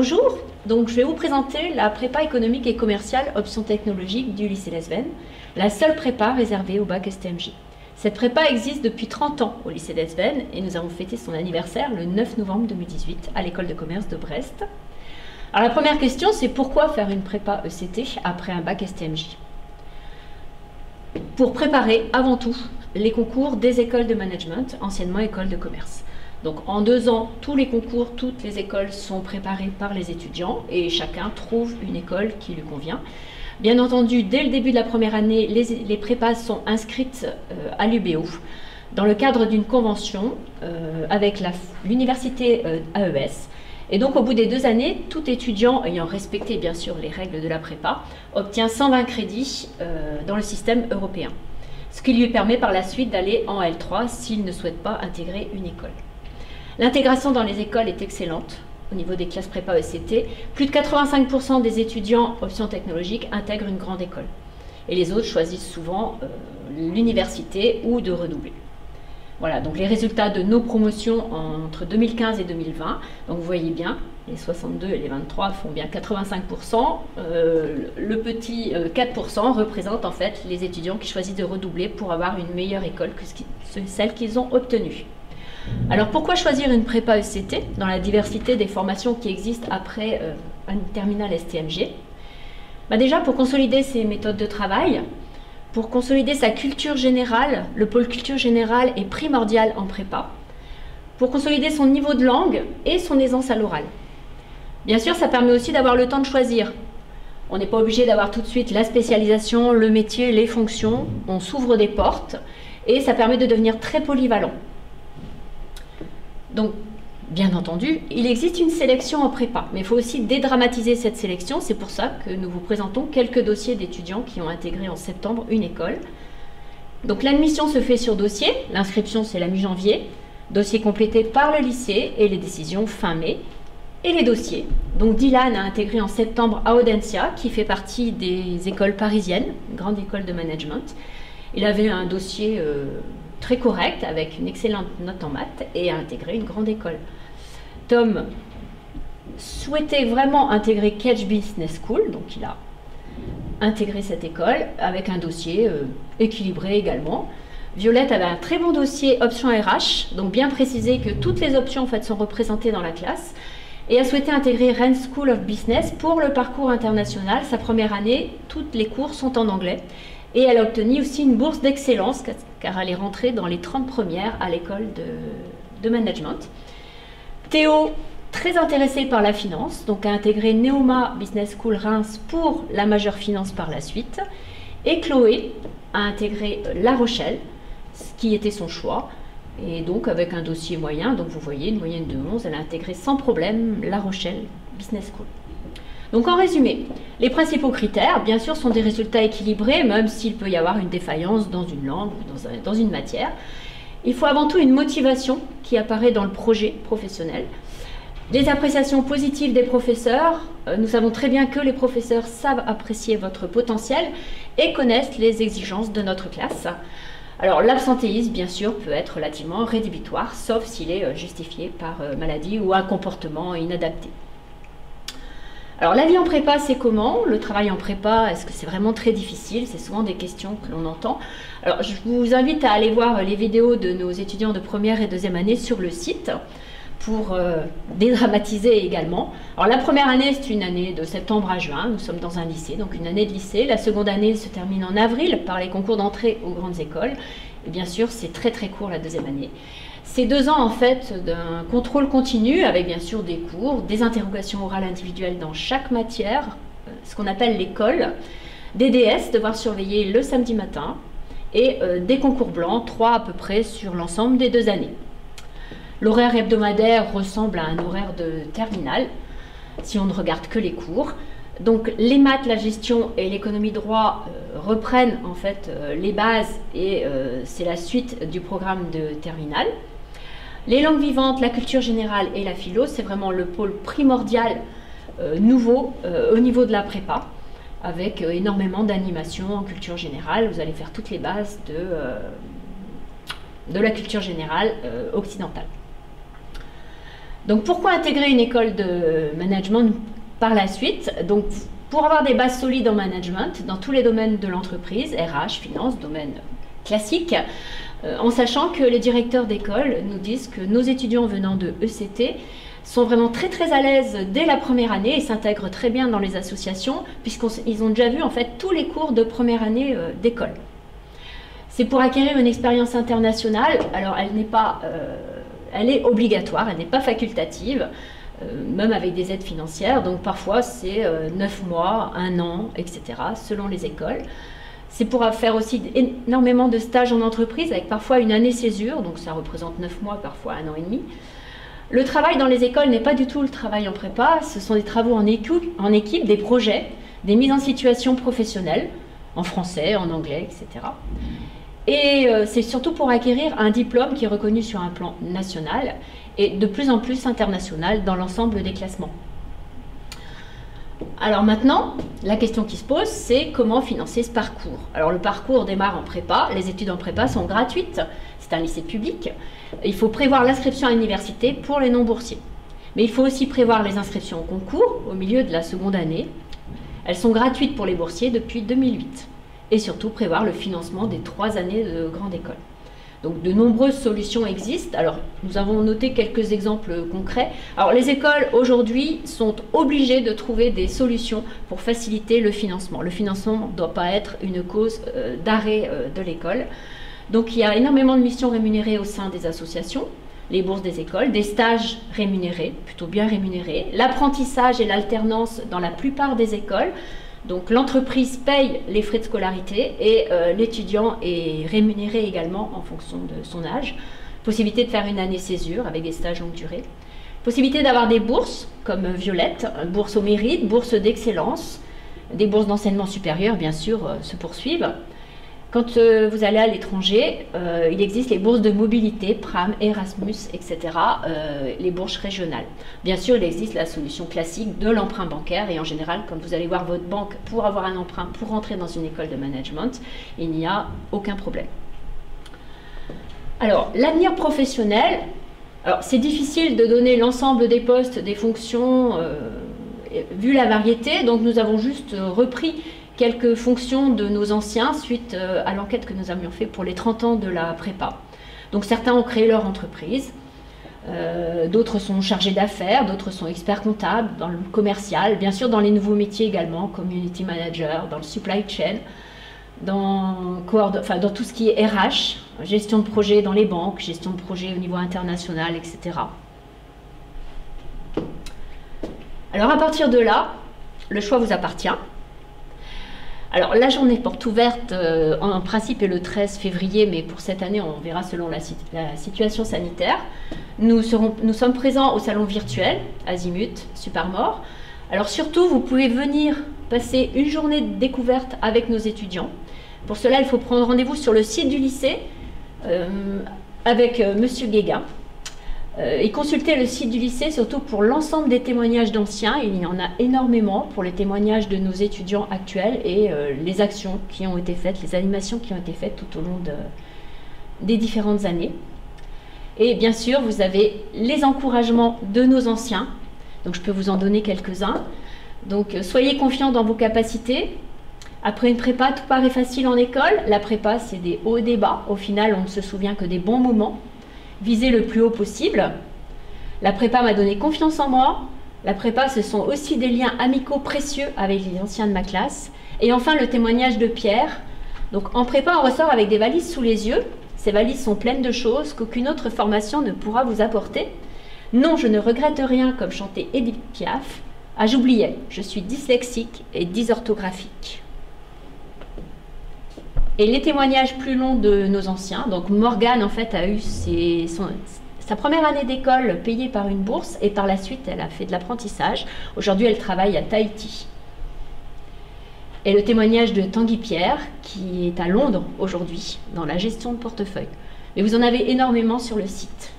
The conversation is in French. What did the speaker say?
Bonjour, donc je vais vous présenter la prépa économique et commerciale option technologique du lycée Lesven, la seule prépa réservée au bac STMG. Cette prépa existe depuis 30 ans au lycée Lesven et nous avons fêté son anniversaire le 9 novembre 2018 à l'école de commerce de Brest. Alors la première question, c'est pourquoi faire une prépa ECT après un bac STMJ? Pour préparer avant tout les concours des écoles de management, anciennement écoles de commerce. Donc en 2 ans, tous les concours, toutes les écoles sont préparées par les étudiants et chacun trouve une école qui lui convient. Bien entendu, dès le début de la première année, les prépas sont inscrites à l'UBO dans le cadre d'une convention avec l'université AES. Et donc au bout des 2 années, tout étudiant ayant respecté bien sûr les règles de la prépa obtient 120 crédits dans le système européen, ce qui lui permet par la suite d'aller en L3 s'il ne souhaite pas intégrer une école. L'intégration dans les écoles est excellente au niveau des classes prépa ECT. Plus de 85% des étudiants options technologiques intègrent une grande école. Et les autres choisissent souvent l'université ou de redoubler. Voilà, donc les résultats de nos promotions entre 2015 et 2020. Donc vous voyez bien, les 62 et les 23 font bien 85%. Le petit 4% représente en fait les étudiants qui choisissent de redoubler pour avoir une meilleure école que celle qu'ils ont obtenue. Alors pourquoi choisir une prépa ECT dans la diversité des formations qui existent après un terminal STMG? Déjà pour consolider ses méthodes de travail, pour consolider sa culture générale, le pôle culture générale est primordial en prépa, pour consolider son niveau de langue et son aisance à l'oral. Bien sûr, ça permet aussi d'avoir le temps de choisir. On n'est pas obligé d'avoir tout de suite la spécialisation, le métier, les fonctions, on s'ouvre des portes et ça permet de devenir très polyvalent. Donc, bien entendu, il existe une sélection en prépa, mais il faut aussi dédramatiser cette sélection. C'est pour ça que nous vous présentons quelques dossiers d'étudiants qui ont intégré en septembre une école. Donc, l'admission se fait sur dossier. L'inscription, c'est la mi-janvier. Dossier complété par le lycée et les décisions fin mai. Et les dossiers. Donc, Dylan a intégré en septembre à Audencia, qui fait partie des écoles parisiennes, une grande école de management. Il avait un dossier très correct, avec une excellente note en maths, et a intégré une grande école. Tom souhaitait vraiment intégrer Catch Business School, donc il a intégré cette école, avec un dossier équilibré également. Violette avait un très bon dossier option RH, donc bien précisé que toutes les options en fait, sont représentées dans la classe, et a souhaité intégrer Rennes School of Business pour le parcours international. Sa première année, toutes les cours sont en anglais. Et elle a obtenu aussi une bourse d'excellence, car elle est rentrée dans les 30 premières à l'école de management. Théo, très intéressé par la finance, donc a intégré Neoma Business School Reims pour la majeure finance par la suite. Et Chloé a intégré La Rochelle, ce qui était son choix. Et donc avec un dossier moyen, donc vous voyez une moyenne de 11, elle a intégré sans problème La Rochelle Business School. Donc en résumé, les principaux critères, bien sûr, sont des résultats équilibrés, même s'il peut y avoir une défaillance dans une langue ou dans une matière. Il faut avant tout une motivation qui apparaît dans le projet professionnel. Des appréciations positives des professeurs. Nous savons très bien que les professeurs savent apprécier votre potentiel et connaissent les exigences de notre classe. Alors l'absentéisme, bien sûr, peut être relativement rédhibitoire, sauf s'il est justifié par maladie ou un comportement inadapté. Alors la vie en prépa, c'est comment? Le travail en prépa, est-ce que c'est vraiment très difficile? C'est souvent des questions que l'on entend. Alors je vous invite à aller voir les vidéos de nos étudiants de première et deuxième année sur le site pour dédramatiser également. Alors la première année, c'est une année de septembre à juin. Nous sommes dans un lycée, donc une année de lycée. La seconde année se termine en avril par les concours d'entrée aux grandes écoles. Et bien sûr, c'est très très court la deuxième année. C'est 2 ans en fait d'un contrôle continu avec bien sûr des cours, des interrogations orales individuelles dans chaque matière, ce qu'on appelle l'école, des DS, devoir surveiller le samedi matin et des concours blancs, 3 à peu près sur l'ensemble des 2 années. L'horaire hebdomadaire ressemble à un horaire de terminale si on ne regarde que les cours. Donc les maths, la gestion et l'économie droit reprennent en fait les bases et c'est la suite du programme de terminale. Les langues vivantes, la culture générale et la philo, c'est vraiment le pôle primordial nouveau au niveau de la prépa, avec énormément d'animations en culture générale. Vous allez faire toutes les bases de la culture générale occidentale. Donc pourquoi intégrer une école de management par la suite? Donc pour avoir des bases solides en management dans tous les domaines de l'entreprise, RH, finance, domaine classique, en sachant que les directeurs d'école nous disent que nos étudiants venant de ECT sont vraiment très très à l'aise dès la première année et s'intègrent très bien dans les associations puisqu'ils ont déjà vu en fait tous les cours de première année d'école. C'est pour acquérir une expérience internationale. Alors elle est obligatoire, elle n'est pas facultative, même avec des aides financières. Donc parfois c'est 9 mois, 1 an, etc. selon les écoles. C'est pour faire aussi énormément de stages en entreprise avec parfois une année césure, donc ça représente 9 mois, parfois 1 an et demi. Le travail dans les écoles n'est pas du tout le travail en prépa, ce sont des travaux en équipe, des projets, des mises en situation professionnelles, en français, en anglais, etc. Et c'est surtout pour acquérir un diplôme qui est reconnu sur un plan national et de plus en plus international dans l'ensemble des classements. Alors maintenant, la question qui se pose, c'est comment financer ce parcours. Alors le parcours démarre en prépa, les études en prépa sont gratuites, c'est un lycée public. Il faut prévoir l'inscription à l'université pour les non-boursiers. Mais il faut aussi prévoir les inscriptions au concours au milieu de la seconde année. Elles sont gratuites pour les boursiers depuis 2008. Et surtout prévoir le financement des 3 années de grande école. Donc de nombreuses solutions existent. Alors nous avons noté quelques exemples concrets. Alors les écoles aujourd'hui sont obligées de trouver des solutions pour faciliter le financement. Le financement ne doit pas être une cause d'arrêt de l'école. Donc il y a énormément de missions rémunérées au sein des associations, les bourses des écoles, des stages rémunérés, plutôt bien rémunérés, l'apprentissage et l'alternance dans la plupart des écoles. Donc l'entreprise paye les frais de scolarité et l'étudiant est rémunéré également en fonction de son âge. Possibilité de faire une année césure avec des stages longue durée. Possibilité d'avoir des bourses comme Violette, bourse au mérite, bourse d'excellence, des bourses d'enseignement supérieur bien sûr se poursuivent. Quand vous allez à l'étranger, il existe les bourses de mobilité, PRAM, Erasmus, etc., les bourses régionales. Bien sûr, il existe la solution classique de l'emprunt bancaire et en général, quand vous allez voir votre banque pour avoir un emprunt pour rentrer dans une école de management, il n'y a aucun problème. Alors, l'avenir professionnel, c'est difficile de donner l'ensemble des postes, des fonctions, vu la variété, donc nous avons juste repris quelques fonctions de nos anciens suite à l'enquête que nous avions fait pour les 30 ans de la prépa. Donc certains ont créé leur entreprise, d'autres sont chargés d'affaires, d'autres sont experts comptables dans le commercial, bien sûr dans les nouveaux métiers également, community manager, dans le supply chain, dans tout ce qui est RH, gestion de projet dans les banques, gestion de projet au niveau international, etc. Alors à partir de là, le choix vous appartient. Alors la journée porte ouverte en principe est le 13 février, mais pour cette année on verra selon la situation sanitaire. Nous sommes présents au salon virtuel Azimut, Supermore. Alors surtout vous pouvez venir passer une journée de découverte avec nos étudiants. Pour cela il faut prendre rendez-vous sur le site du lycée avec Monsieur Guéga. Et consulter le site du lycée, surtout pour l'ensemble des témoignages d'anciens. Il y en a énormément pour les témoignages de nos étudiants actuels et les actions qui ont été faites, les animations qui ont été faites tout au long des différentes années. Et bien sûr, vous avez les encouragements de nos anciens. Donc je peux vous en donner quelques-uns. Donc soyez confiants dans vos capacités. Après une prépa, tout paraît facile en école. La prépa, c'est des hauts et des bas. Au final, on ne se souvient que des bons moments. Viser le plus haut possible. La prépa m'a donné confiance en moi. La prépa, ce sont aussi des liens amicaux précieux avec les anciens de ma classe. Et enfin, le témoignage de Pierre. Donc en prépa, on ressort avec des valises sous les yeux. Ces valises sont pleines de choses qu'aucune autre formation ne pourra vous apporter. Non, je ne regrette rien, comme chantait Edith Piaf. Ah, j'oubliais, je suis dyslexique et dysorthographique. Et les témoignages plus longs de nos anciens, donc Morgane en fait a eu sa première année d'école payée par une bourse et par la suite elle a fait de l'apprentissage. Aujourd'hui elle travaille à Tahiti. Et le témoignage de Tanguy Pierre qui est à Londres aujourd'hui dans la gestion de portefeuille. Mais vous en avez énormément sur le site.